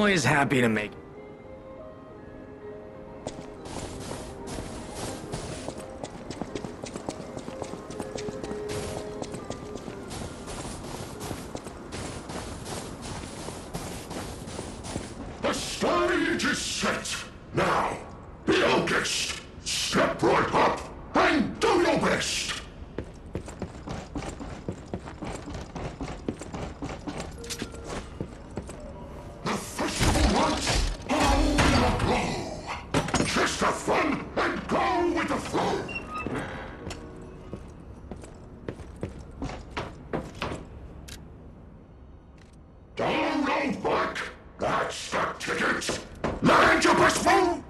always happy to make. The stage is set. Now, be our guest. Step right up and do your best. The festival lights are in a glow. Just have fun and go with the flow. Don't hold back. That's the ticket. Land your best fool.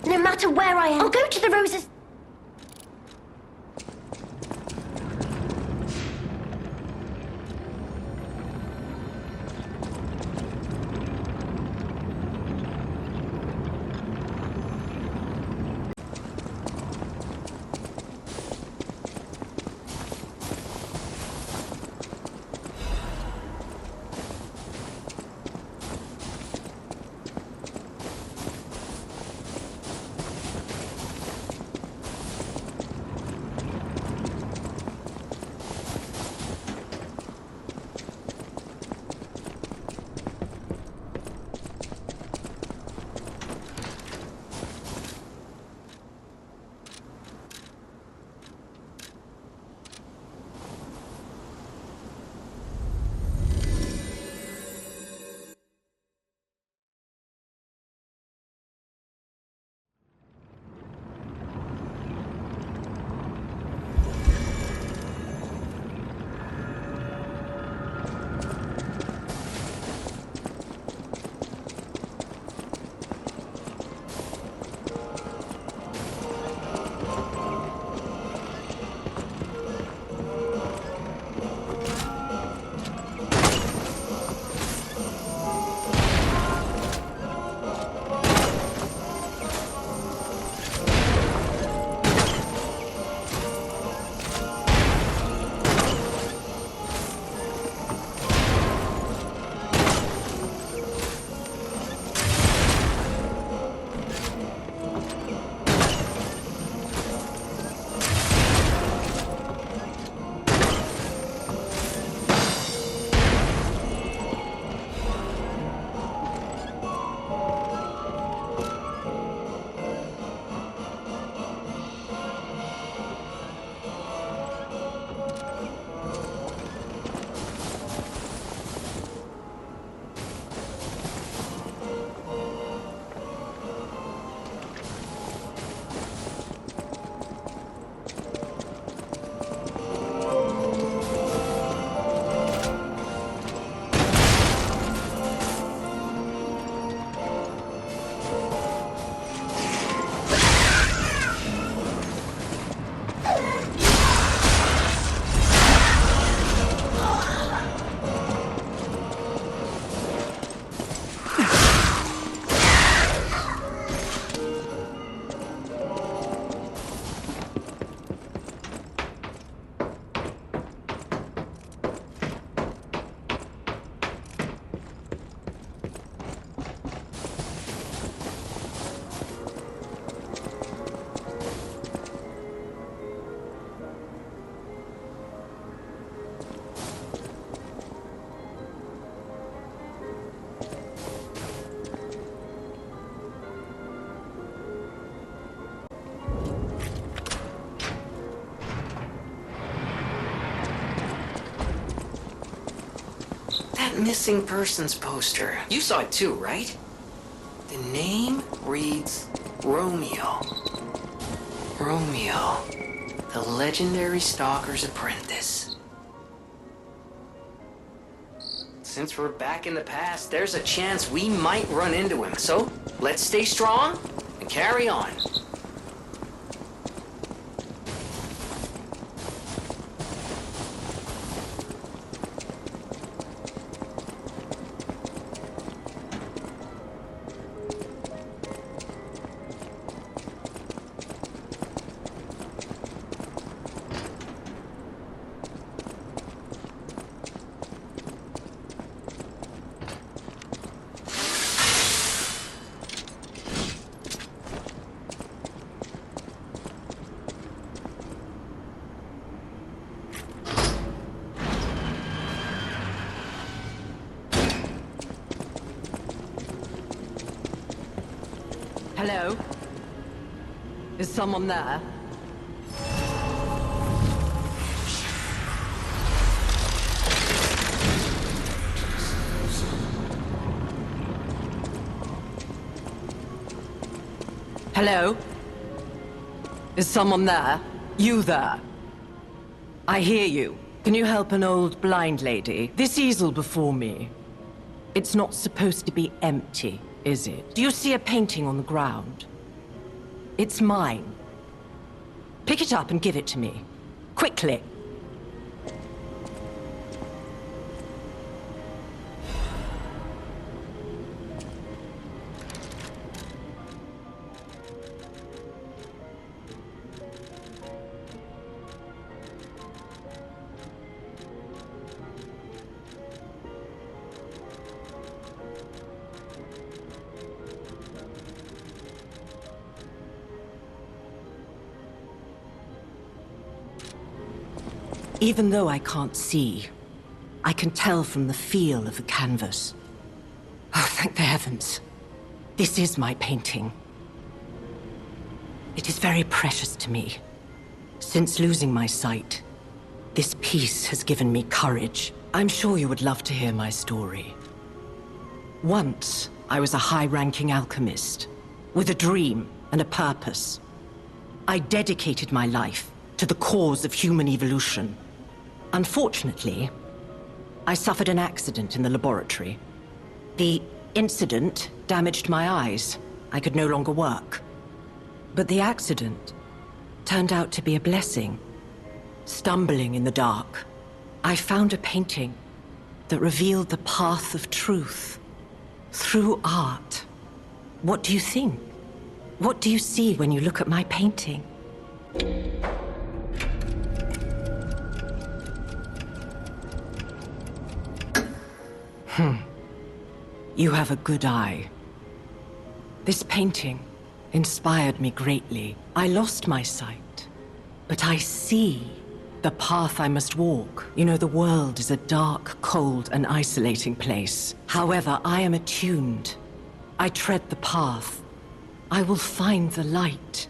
No matter where I am, I'll go to the roses. that missing persons poster. You saw it too, right? The name reads Romeo. Romeo, the legendary stalker's apprentice. Since we're back in the past, there's a chance we might run into him. So, let's stay strong and carry on. Hello? Is someone there? Hello? Is someone there? You there? I hear you. Can you help an old blind lady? This easel before me. It's not supposed to be empty, is it? Do you see a painting on the ground? It's mine. Pick it up and give it to me. Quickly. Even though I can't see, I can tell from the feel of the canvas. Oh, thank the heavens. This is my painting. It is very precious to me. Since losing my sight, this piece has given me courage. I'm sure you would love to hear my story. Once, I was a high-ranking alchemist, with a dream and a purpose. I dedicated my life to the cause of human evolution. Unfortunately, I suffered an accident in the laboratory. The incident damaged my eyes. I could no longer work. But the accident turned out to be a blessing. Stumbling in the dark, I found a painting that revealed the path of truth through art. What do you think? What do you see when you look at my painting? You have a good eye. This painting inspired me greatly. I lost my sight, but I see the path I must walk. You know, the world is a dark, cold, and isolating place. However, I am attuned. I tread the path. I will find the light,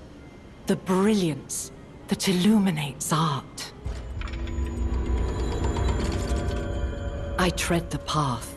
the brilliance that illuminates art. I tread the path.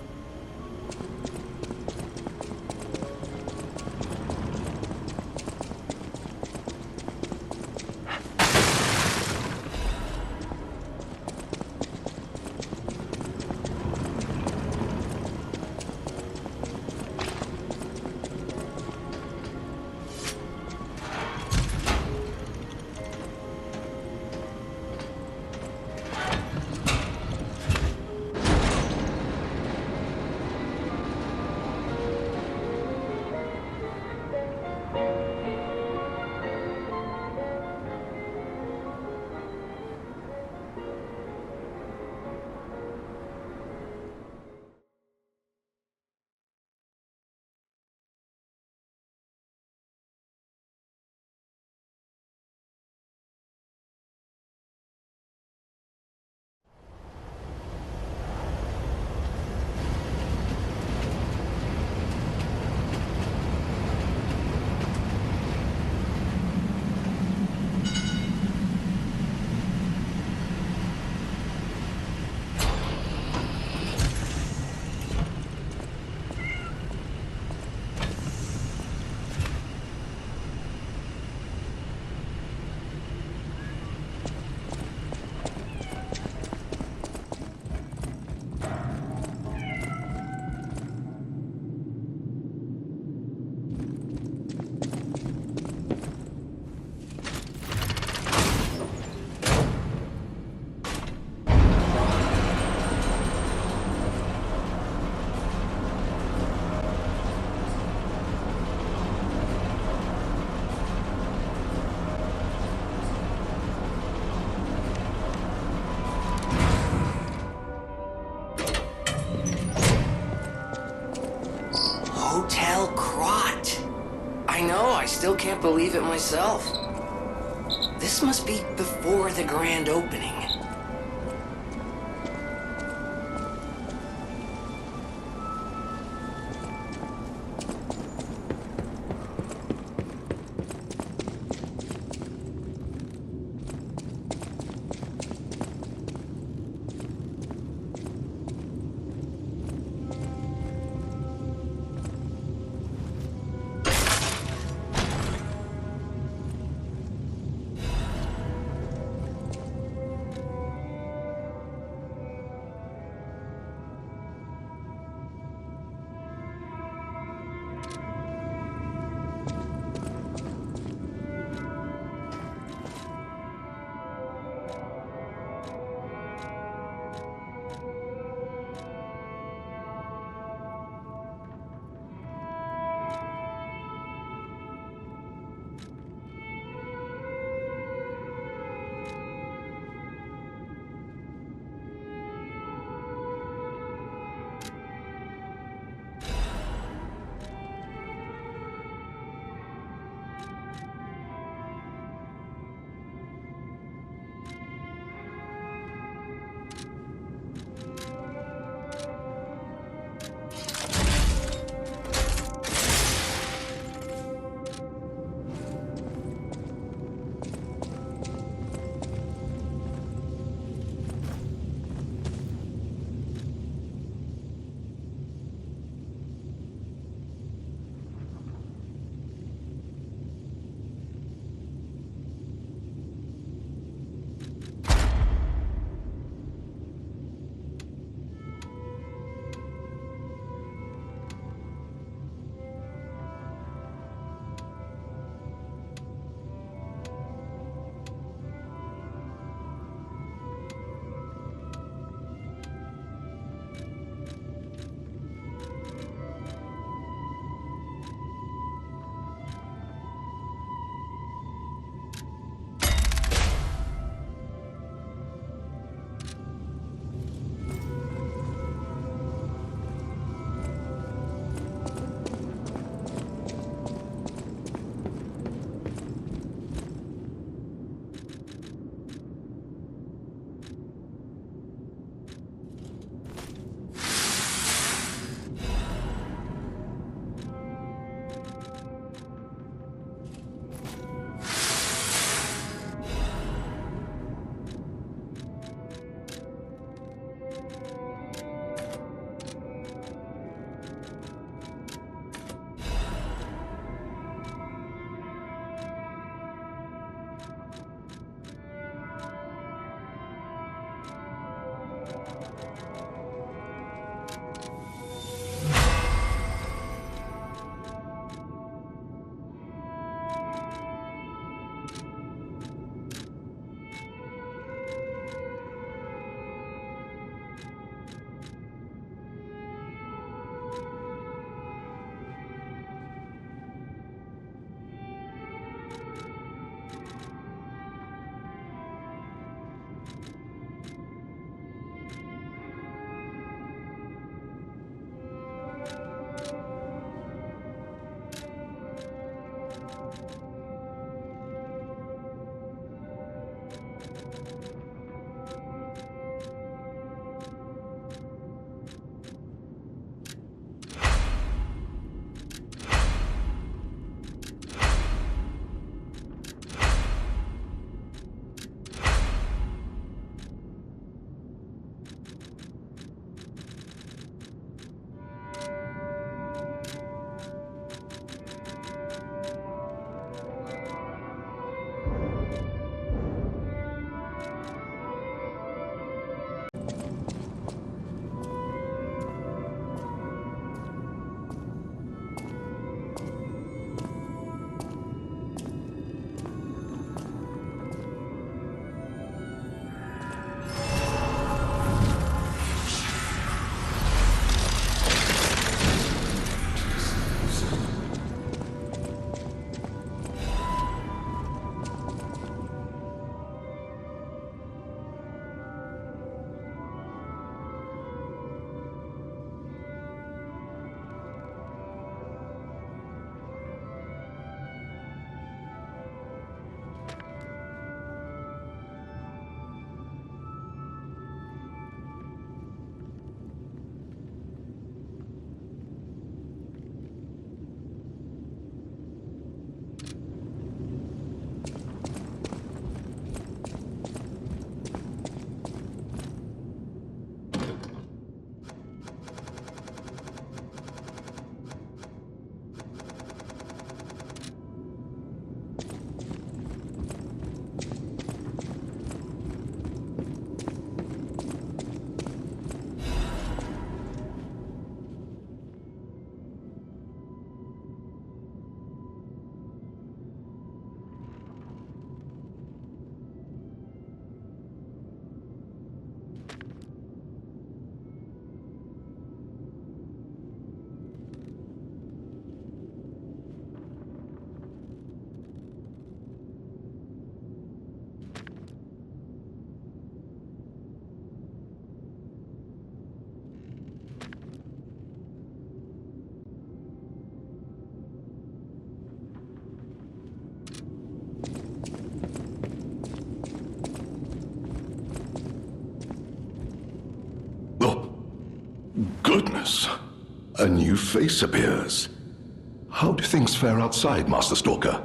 can't believe it myself. This must be before the grand opening. goodness. A new face appears. How do things fare outside, Master Stalker?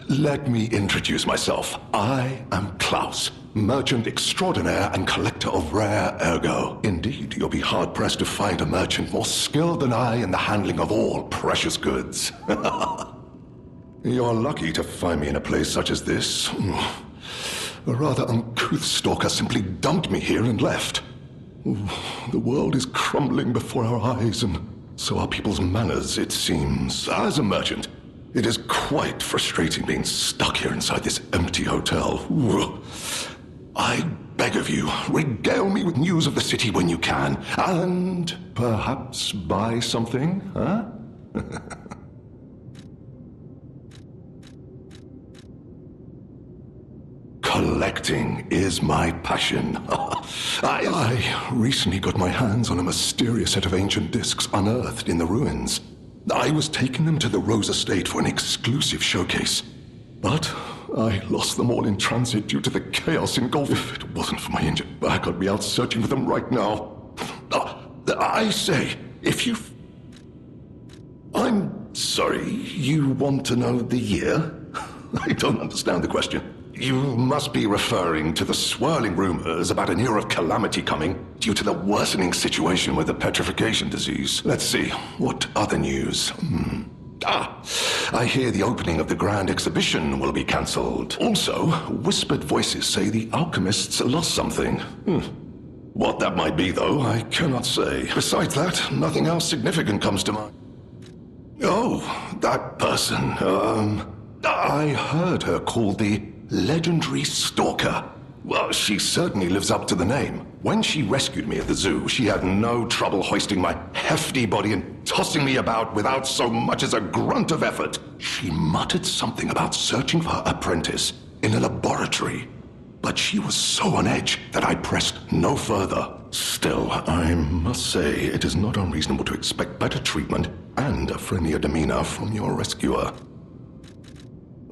Let me introduce myself. I am Klaus, merchant extraordinaire and collector of rare ergo. Indeed, you'll be hard-pressed to find a merchant more skilled than I in the handling of all precious goods. You're lucky to find me in a place such as this. A rather uncouth stalker simply dumped me here and left. The world is crumbling before our eyes, and so are people's manners, it seems. As a merchant, it is quite frustrating being stuck here inside this empty hotel. I beg of you, regale me with news of the city when you can, and perhaps buy something, huh? Collecting is my passion. I recently got my hands on a mysterious set of ancient discs unearthed in the ruins. I was taking them to the Rose Estate for an exclusive showcase. But I lost them all in transit due to the chaos engulfing. If it wasn't for my injured back, I'd be out searching for them right now. I say, if you... I'm sorry, you want to know the year? I don't understand the question. You must be referring to the swirling rumors about an era of calamity coming due to the worsening situation with the petrification disease. Let's see, what other news? I hear the opening of the Grand Exhibition will be cancelled. Also, whispered voices say the alchemists lost something. What that might be, though, I cannot say. Besides that, nothing else significant comes to mind. Oh, that person, I heard her called the legendary Stalker. Well, she certainly lives up to the name. When she rescued me at the zoo, she had no trouble hoisting my hefty body and tossing me about without so much as a grunt of effort. She muttered something about searching for her apprentice in a laboratory, but she was so on edge that I pressed no further. Still, I must say it is not unreasonable to expect better treatment and a friendlier demeanor from your rescuer.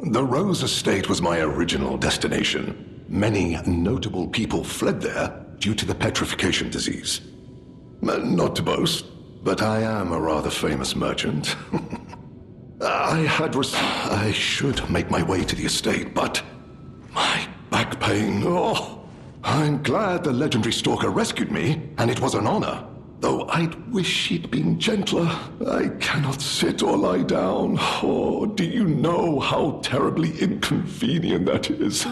The Rose Estate was my original destination. Many notable people fled there due to the petrification disease. Not to boast, but I am a rather famous merchant. I should make my way to the estate, but my back pain, I'm glad the legendary Stalker rescued me, and it was an honor. Though I'd wish she'd been gentler. I cannot sit or lie down. Oh, do you know how terribly inconvenient that is?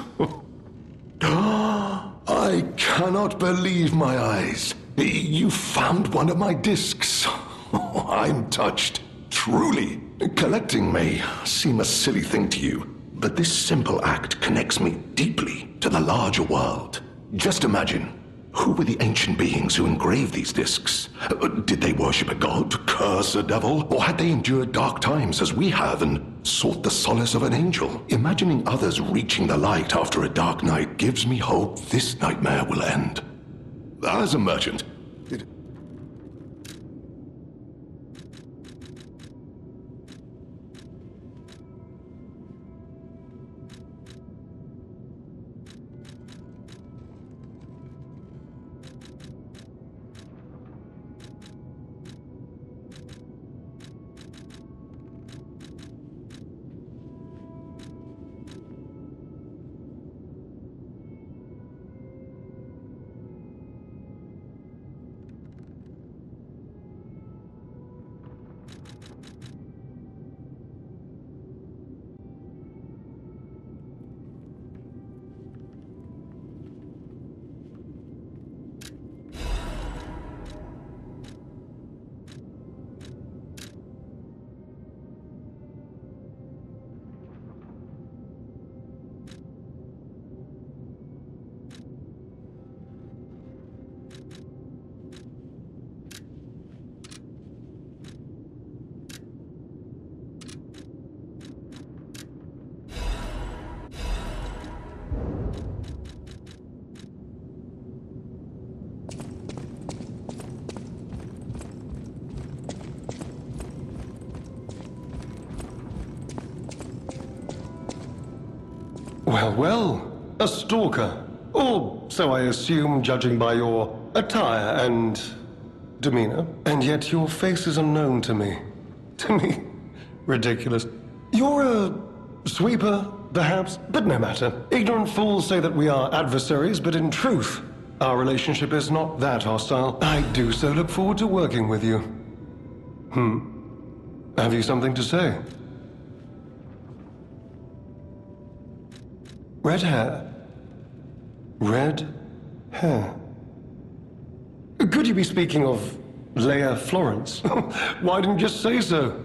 I cannot believe my eyes. You found one of my discs. I'm touched. Truly. Collecting may seem a silly thing to you, but this simple act connects me deeply to the larger world. Just imagine. Who were the ancient beings who engraved these discs? Did they worship a god, curse a devil, or had they endured dark times as we have and sought the solace of an angel? Imagining others reaching the light after a dark night gives me hope this nightmare will end. As a merchant, Well, a stalker. Or so I assume, judging by your attire and demeanor, and yet your face is unknown to me. To me? Ridiculous. You're a sweeper, perhaps, but no matter. Ignorant fools say that we are adversaries, but in truth, our relationship is not that hostile. I do so look forward to working with you. Have you something to say? Red hair. Red hair. Could you be speaking of Leia Florence? Why didn't you just say so?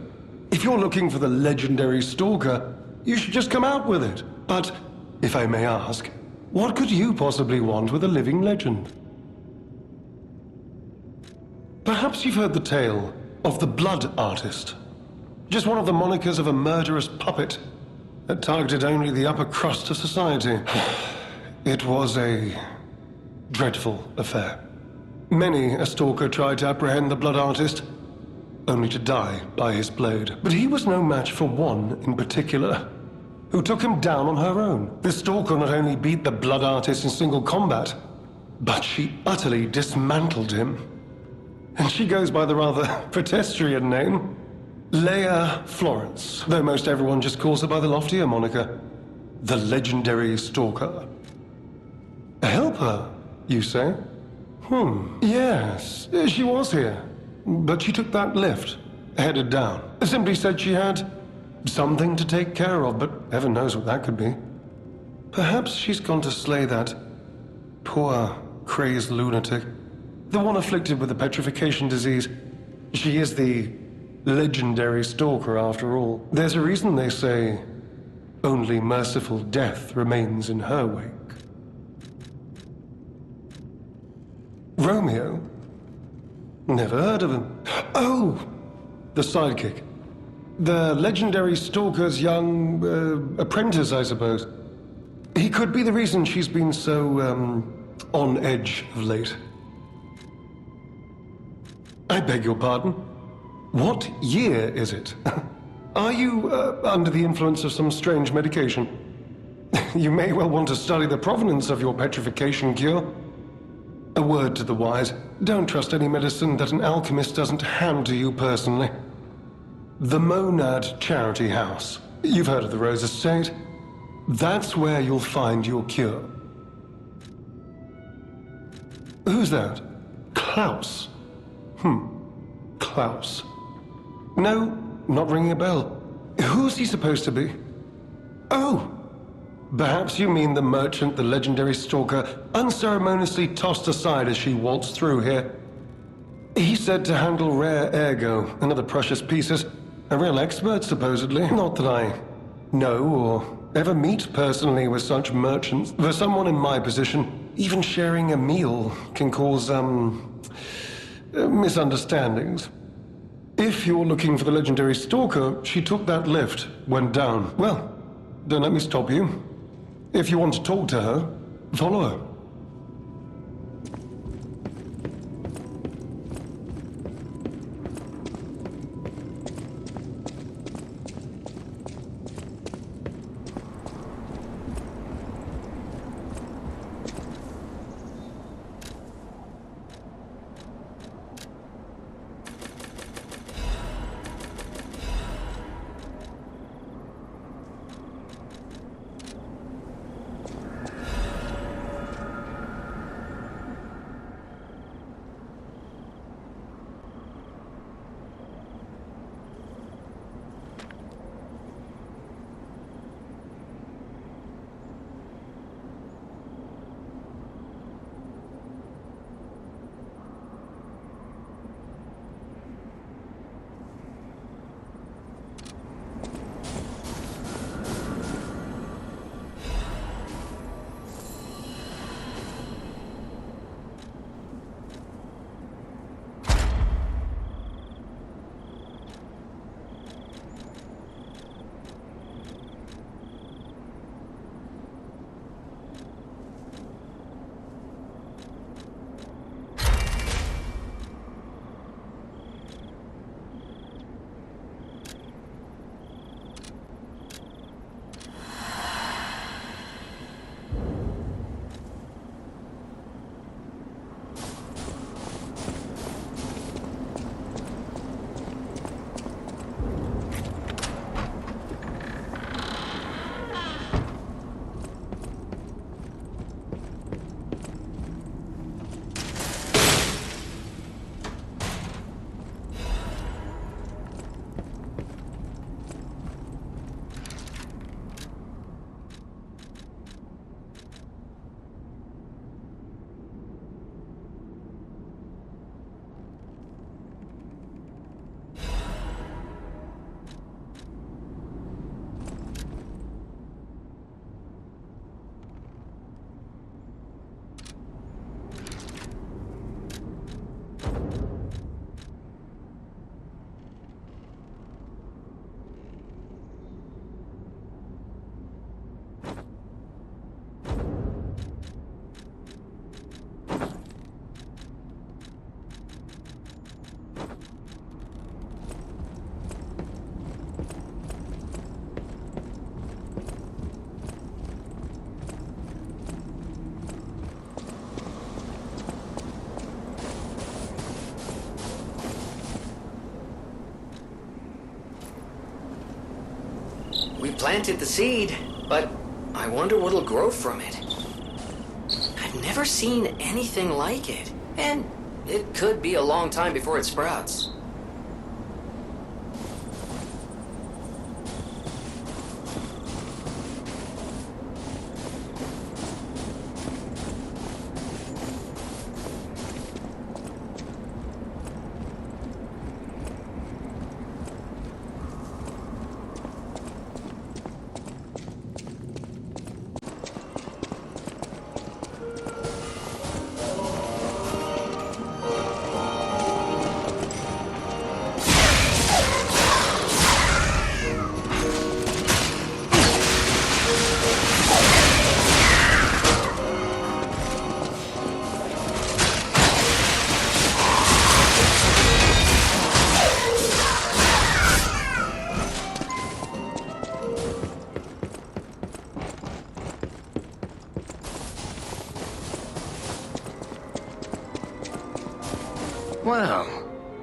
If you're looking for the legendary stalker, you should just come out with it. But, if I may ask, what could you possibly want with a living legend? Perhaps you've heard the tale of the Blood Artist. Just one of the monikers of a murderous puppet that targeted only the upper crust of society. It was a dreadful affair. Many a stalker tried to apprehend the Blood Artist, only to die by his blade. But he was no match for one in particular, who took him down on her own. This stalker not only beat the Blood Artist in single combat, but she utterly dismantled him. And she goes by the rather pedestrian name, Leia Florence, though most everyone just calls her by the loftier moniker, the legendary stalker. Help her, you say? Yes, she was here. But she took that lift, headed down. Simply said she had something to take care of, but heaven knows what that could be. Perhaps she's gone to slay that poor, crazed lunatic. The one afflicted with the petrification disease. She is the legendary stalker, after all. There's a reason they say only merciful death remains in her wake. Romeo? Never heard of him. Oh! The sidekick. The legendary stalker's young, apprentice, I suppose. He could be the reason she's been so, on edge of late. I beg your pardon? What year is it? Are you, under the influence of some strange medication? You may well want to study the provenance of your petrification cure. A word to the wise, don't trust any medicine that an alchemist doesn't hand to you personally. The Monad Charity House. You've heard of the Rose Estate? That's where you'll find your cure. Who's that? Klaus? Klaus. No, not ringing a bell. Who's he supposed to be? Oh! Perhaps you mean the merchant the legendary stalker unceremoniously tossed aside as she waltzed through here. He's said to handle rare ergo and other precious pieces. A real expert, supposedly. Not that I know or ever meet personally with such merchants. For someone in my position, even sharing a meal can cause, misunderstandings. If you're looking for the legendary stalker, she took that lift, went down. Well, don't let me stop you. If you want to talk to her, follow her. planted the seed, but I wonder what'll grow from it. I've never seen anything like it, and it could be a long time before it sprouts. Well,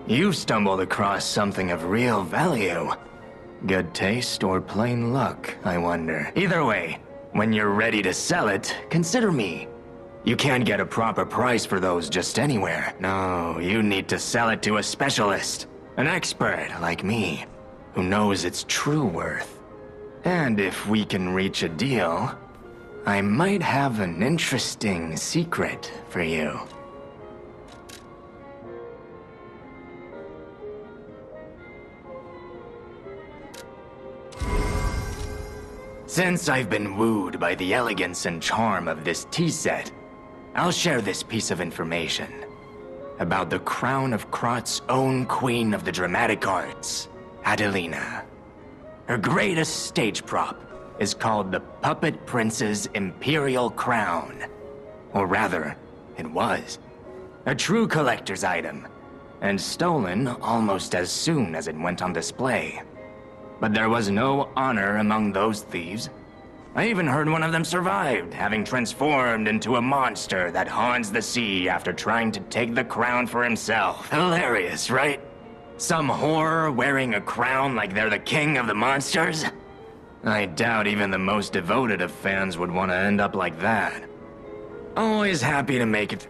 you've stumbled across something of real value. Good taste or plain luck, I wonder. Either way, when you're ready to sell it, consider me. You can't get a proper price for those just anywhere. No, you need to sell it to a specialist, an expert like me, who knows its true worth. And if we can reach a deal, I might have an interesting secret for you. Since I've been wooed by the elegance and charm of this tea set, I'll share this piece of information about the crown of Krot's own queen of the dramatic arts, Adelina. Her greatest stage prop is called the Puppet Prince's Imperial Crown. Or rather, it was. A true collector's item, and stolen almost as soon as it went on display. But there was no honor among those thieves. I even heard one of them survived, having transformed into a monster that haunts the sea after trying to take the crown for himself. Hilarious, right? Some horror wearing a crown like they're the king of the monsters? I doubt even the most devoted of fans would want to end up like that. Always happy to make it